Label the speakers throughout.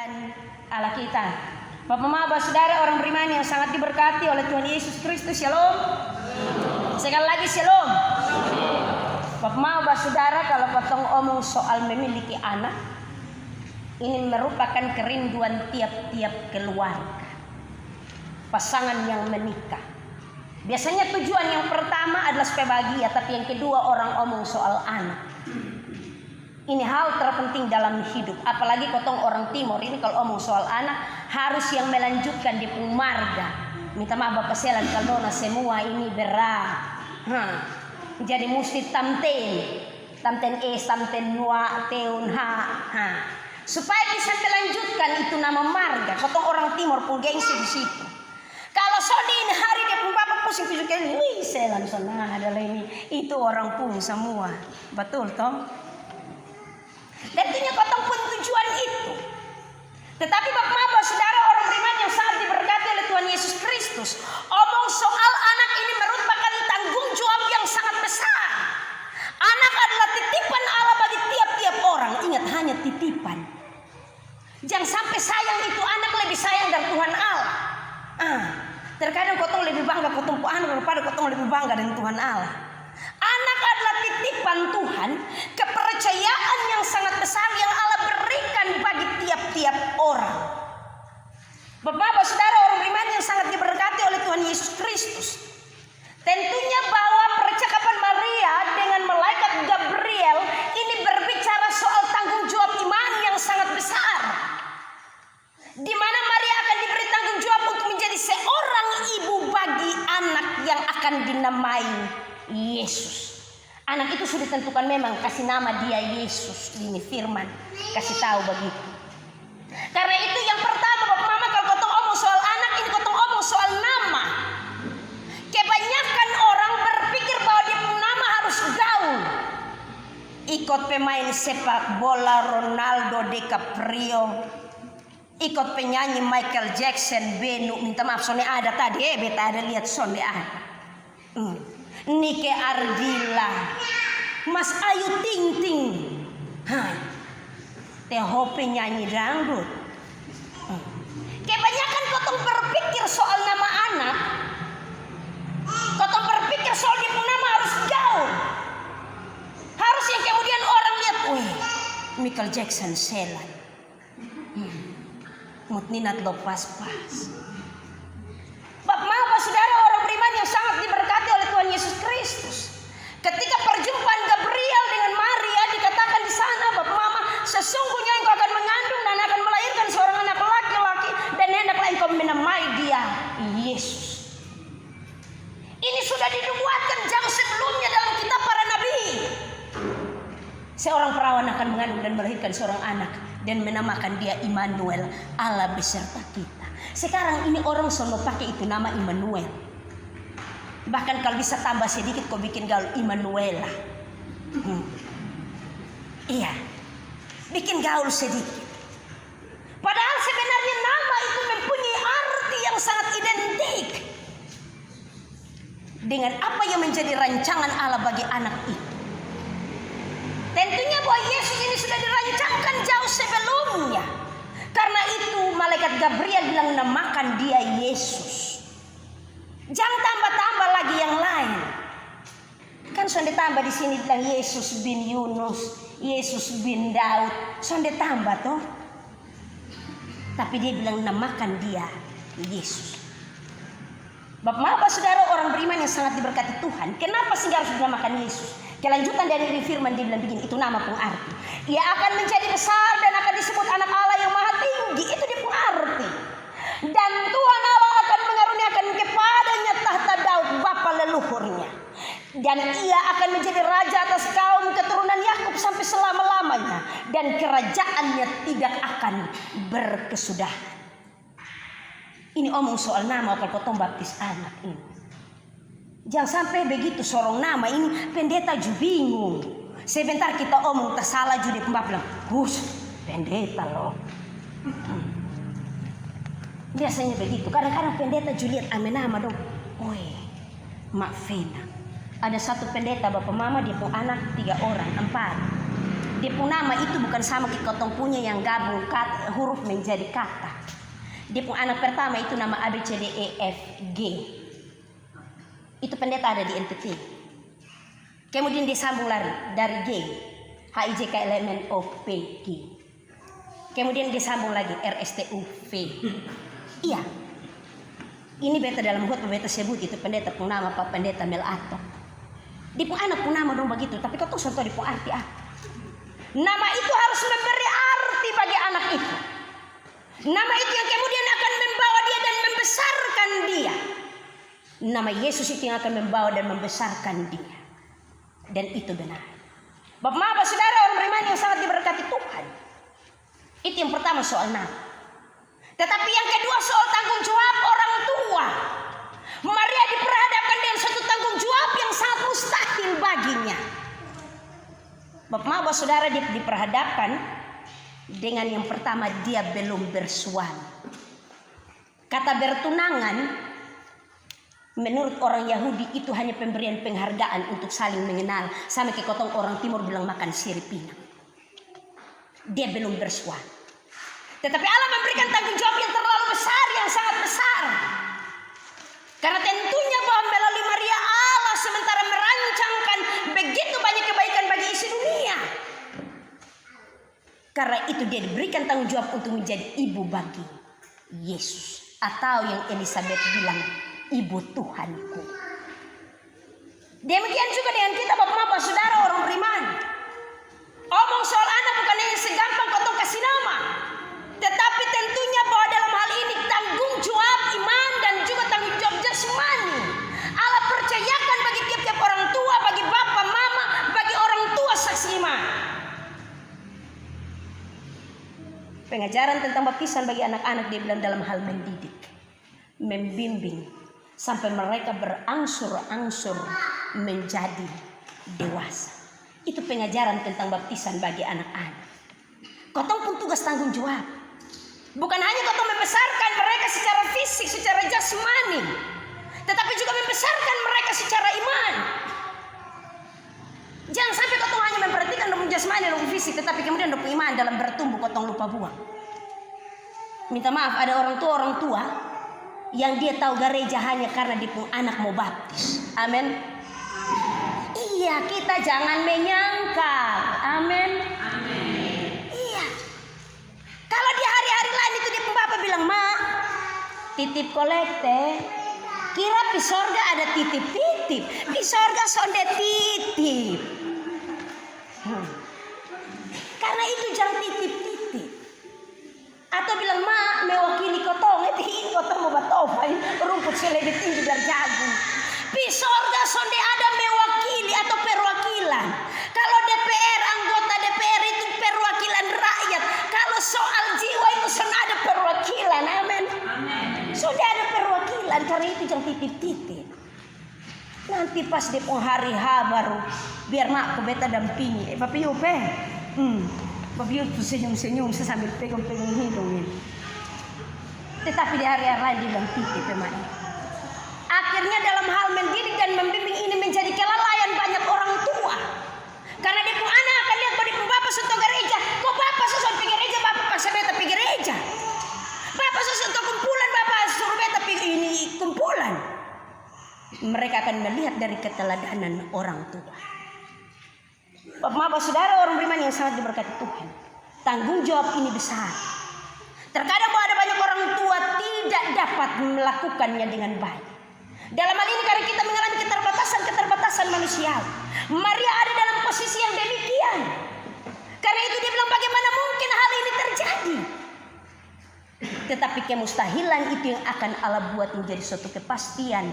Speaker 1: Tuhan Allah kita. Bapak Mama, saudara orang beriman yang sangat diberkati oleh Tuhan Yesus Kristus, shalom. Sekali lagi shalom. Bapak Mama, saudara, kalau potong omong soal memiliki anak, ini merupakan kerinduan tiap-tiap keluarga, pasangan yang menikah. Biasanya tujuan yang pertama adalah supaya bahagia, tapi yang kedua orang omong soal anak. Ini hal terpenting dalam hidup. Apalagi kotong orang timur ini kalau omong soal anak harus yang melanjutkan di marga. Minta maaf Bapak Selan kalau semua ini berat. Jadi mesti tamten es, tamten nua, teun ha. Supaya bisa melanjutkan itu nama marga. Kotong orang timur pun gengsi di situ. Kalau sodin hari dia pun bapak pusing tujuh kali, wih Selan sana adalah ini. Itu orang pun semua. Betul toh? Tentunya kotong pun tujuan itu. Tetapi Bapak saudara orang beriman yang sangat diberkati oleh Tuhan Yesus Kristus, omong soal anak ini merupakan tanggung jawab yang sangat besar. Anak adalah titipan Allah bagi tiap-tiap orang. Ingat, hanya titipan. Jangan sampai sayang itu anak lebih sayang dari Tuhan Allah. Terkadang kotong lebih bangga kotong anak daripada kotong lebih bangga dengan Tuhan Allah. Anak adalah titipan Tuhan, kepercayaan yang sangat besar yang Allah berikan bagi tiap-tiap orang. Bapak, saudara orang beriman yang sangat diberkati oleh Tuhan Yesus Kristus, tentunya bahwa percakapan Maria dengan malaikat Gabriel ini berbicara soal tanggung jawab iman yang sangat besar, di mana Maria akan diberi tanggung jawab untuk menjadi seorang ibu bagi anak yang akan dinamai Yesus. Anak itu sudah ditentukan memang, kasih nama dia Yesus. Ini firman kasih tahu begitu. Karena itu yang pertama Bapak Mama, kalau kotong omong soal anak, ini kotong omong soal nama. Kebanyakan orang berpikir bahwa dia punya nama harus gaul. Ikut pemain sepak bola Ronaldo DiCaprio, ikut penyanyi Michael Jackson, Benu, minta maaf sonde ada tadi, beta ada lihat sonde ada. Nike Ardila, Mas Ayu Ting Ting, Teh penyanyi dangdut. Kebanyakan kotong berpikir soal nama anak, kotong berpikir soal dia punya nama harus gaul, harus yang kemudian orang lihat, wih, Michael Jackson Selan, mutninat lo pas-pas. Bapak saudara orang beriman yang sangat diberkati oleh Tuhan Yesus Kristus, ketika perjumpaan Gabriel dengan Maria dikatakan di sana, Bapak Mama, sesungguhnya engkau akan mengandung dan akan melahirkan seorang anak laki-laki dan hendaklah engkau menamai dia Yesus. Ini sudah dinubuatkan jauh sebelumnya dalam kitab para nabi. Seorang perawan akan mengandung dan melahirkan seorang anak dan menamakan dia Immanuel, Allah beserta kita. Sekarang ini orang selalu pakai itu nama Immanuel. Bahkan kalau bisa tambah sedikit kau bikin gaul Immanuela. Iya, bikin gaul sedikit. Padahal sebenarnya nama itu mempunyai arti yang sangat identik dengan apa yang menjadi rancangan Allah bagi anak itu. Tentunya bahwa Yesus ini sudah dirancangkan jauh sebelumnya. Karena itu malaikat Gabriel bilang namakan dia Yesus. Jangan tambah-tambah lagi yang lain. Kan sudah tambah di sini bilang Yesus bin Yunus, Yesus bin Daud, sudah tambah toh. Tapi dia bilang namakan dia Yesus. Bapak saudara orang beriman yang sangat diberkati Tuhan, kenapa sih harus dinamakan Yesus? Kelanjutan dari firman dia bilang begini, itu nama pun arti. Ia akan menjadi besar dan akan disebut anak Allah yang maha tinggi. Itu dia pun arti. Dan Tuhan Allah akan mengaruniakan kepadanya tahta Daud bapa leluhurnya. Dan ia akan menjadi raja atas kaum keturunan Yakub sampai selama-lamanya. Dan kerajaannya tidak akan berkesudahan. Ini omong soal nama kalau potong baptis anak ini. Jangan sampai begitu sorong nama ini pendeta ju bingung. Sebentar kita omong tersalah ju dia bilang, pendeta loh. Biasanya begitu. Kadang-kadang pendeta ju lihat ame nama dong. Mak Fena. Ada satu pendeta Bapak Mama dia punya anak 3 orang, 4. Dia pun nama itu bukan sama kayak kotong punya yang gabung huruf menjadi kata. Dia pun anak pertama itu nama A B C D E F G. Itu pendeta ada di NTT. Kemudian dia sambung lari dari G, H I J K L M N O P Q. Kemudian dia sambung lagi R S T U V. Iya. Ini beta dalam khotbah beta sebut itu pendeta pun nama Pak Pendeta Melato. Dia pun anak pun nama dong begitu, tapi kau tuh contoh dia pun arti apa? Nama itu harus memberi arti bagi anak itu. Nama itu yang kemudian akan membawa dia dan membesarkan dia. Nama Yesus itu yang akan membawa dan membesarkan dia. Dan itu benar. Bapak saudara orang beriman yang sangat diberkati Tuhan. Itu yang pertama soal nama. Tetapi yang kedua soal tanggung jawab orang tua. Maria diperhadapkan dengan satu tanggung jawab yang sangat mustahil baginya. Bapak saudara diperhadapkan dengan yang pertama dia belum bersuami. Kata bertunangan menurut orang Yahudi itu hanya pemberian penghargaan untuk saling mengenal. Sama kayak kotong orang timur bilang makan sirip pinang. Dia belum bersuami. Tetapi Allah memberikan tanggung jawab yang terlalu besar, yang sangat besar. Karena tentunya bahwa melalui Maria Allah sementara merancangkan begitu banyak kebaikan bagi isi dunia. Karena itu dia diberikan tanggung jawab untuk menjadi ibu bagi Yesus. Atau yang Elizabeth bilang, ibu Tuhanku. Demikian juga dengan kita bapak-bapak saudara orang beriman. Omong soal anak bukan hanya segampang kau kasih nama. Tetapi tentunya bahwa dalam hal ini tanggung jawab iman dan juga tanggung jawab jasmani. Allah percayakan bagi tiap-tiap orang tua, bagi bapak, mama, bagi orang tua saksi iman. Pengajaran tentang baptisan bagi anak-anak dia bilang dalam hal mendidik, membimbing sampai mereka berangsur-angsur menjadi dewasa. Itu pengajaran tentang baptisan bagi anak-anak. Kotong pun tugas tanggung jawab. Bukan hanya kotong membesarkan mereka secara fisik, secara jasmani, tetapi juga membesarkan mereka secara iman. Jangan sampai kotong hanya memperhatikan dong jasmani dong fisik, tetapi kemudian dong iman dalam bertumbuh kotong lupa buang. Minta maaf, ada orang tua yang dia tahu gereja hanya karena dia pun anak mau baptis. Amin. Iya, kita jangan menyangkal. Amin. Iya. Kalau di hari-hari lain itu dia pun bapak bilang, "Ma, titip kolekte. Kira di sorga ada titip-titip. Di sorga sonde titip." Karena itu jangan titip-titip. Atau bilang, "Ma, mewakili kotong. Ini kotong mau batofain rumput selebih tinggi dari jagung." Di sorga sonde ada mewakili atau perwakilan. Kalau DPR, anggota DPR itu perwakilan rakyat. Kalau soal jiwa itu sudah ada perwakilan. Amin. Sudah ada perwakilan. Karena itu jangan titip-titip. Nanti pas di hari H baru biar makku beta dampingi. Papi Yupe. Papi Yupe senyum-senyum sambil pegang-pegang hidung. Tetapi di hari-hari lain dia bilang titip memang. Akhirnya dalam hal mendidik dan membimbing ini menjadi kelalaian banyak orang tua. Karena dia pun anak akan lihat bahwa dia pun bapak sudah gereja. Kok bapak susah pergi gereja, bapak paksa beta pergi gereja. Bapak susah untuk kumpulan, bapak suruh beta pergi ini kumpulan. Mereka akan melihat dari keteladanan orang tua. Bapak saudara orang beriman yang sangat diberkati Tuhan. Tanggung jawab ini besar. Terkadang bahwa ada banyak orang tua tidak dapat melakukannya dengan baik. Dalam hal ini karena kita mengalami keterbatasan manusia. Maria ada dalam posisi yang demikian. Karena itu dia bilang bagaimana mungkin hal ini terjadi. Tetapi kemustahilan itu yang akan Allah buat menjadi suatu kepastian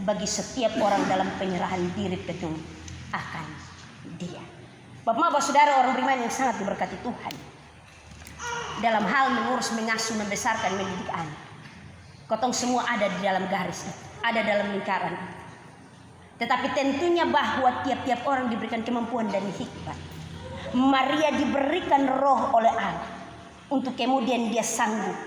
Speaker 1: bagi setiap orang dalam penyerahan diri penuh akan dia. Bapak saudara orang beriman yang sangat diberkati Tuhan. Dalam hal mengurus, mengasuh, membesarkan, mendidik anak. Kotong semua ada di dalam garis itu. Ada dalam lingkaran. Tetapi tentunya bahwa tiap-tiap orang diberikan kemampuan dan hikmat. Maria diberikan roh oleh Allah. Untuk kemudian dia sanggup.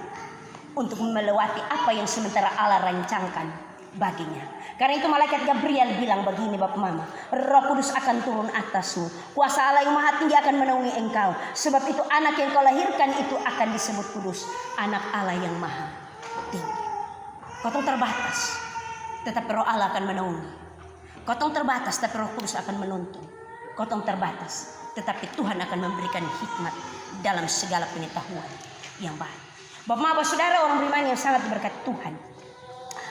Speaker 1: Untuk melewati apa yang sementara Allah rancangkan baginya. Karena itu malaikat Gabriel bilang begini Bapak Mama, Roh Kudus akan turun atasmu, kuasa Allah yang Maha Tinggi akan menaungi engkau. Sebab itu anak yang kau lahirkan itu akan disebut kudus, anak Allah yang Maha Tinggi. Kau terbatas, tetapi Roh Allah akan menaungi. Kau terbatas, tapi Roh Kudus akan menuntun. Kau terbatas, tetapi Tuhan akan memberikan hikmat dalam segala pengetahuan yang baik. Bapak Mama Saudara, orang beriman yang sangat diberkati Tuhan.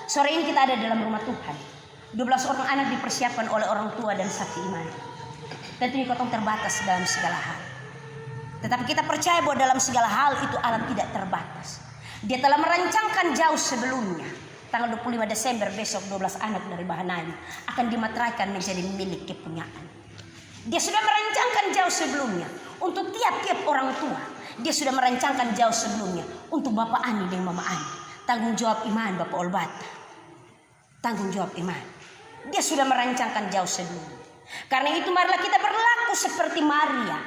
Speaker 1: Sore ini kita ada dalam rumah Tuhan. 12 orang anak dipersiapkan oleh orang tua dan saksi iman. Tentunya kau terbatas dalam segala hal. Tetapi kita percaya bahwa dalam segala hal itu alam tidak terbatas. Dia telah merancangkan jauh sebelumnya. Tanggal 25 Desember besok 12 anak dari Bahanani akan dimateraikan menjadi milik kepunyaan. Dia sudah merancangkan jauh sebelumnya untuk tiap-tiap orang tua. Dia sudah merancangkan jauh sebelumnya untuk Bapak Ani dan Mama Ani. Tanggung jawab iman Bapak Olbata. Tanggung jawab iman. Dia sudah merancangkan jauh sebelumnya. Karena itu marilah kita berlaku seperti Maria,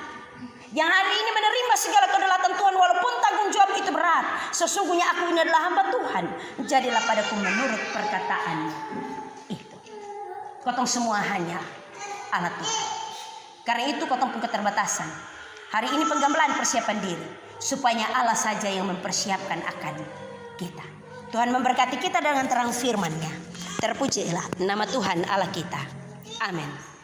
Speaker 1: yang hari ini menerima segala kedaulatan Tuhan walaupun tanggung jawab itu berat. Sesungguhnya aku ini adalah hamba Tuhan, jadilah padaku menurut perkataan itu. Kotong semua hanya alat Tuhan. Karena itu kotong pun keterbatasan. Hari ini penggambaran persiapan diri, supaya Allah saja yang mempersiapkan akan kita. Tuhan memberkati kita dengan terang firman-Nya. Terpujilah nama Tuhan Allah kita. Amin.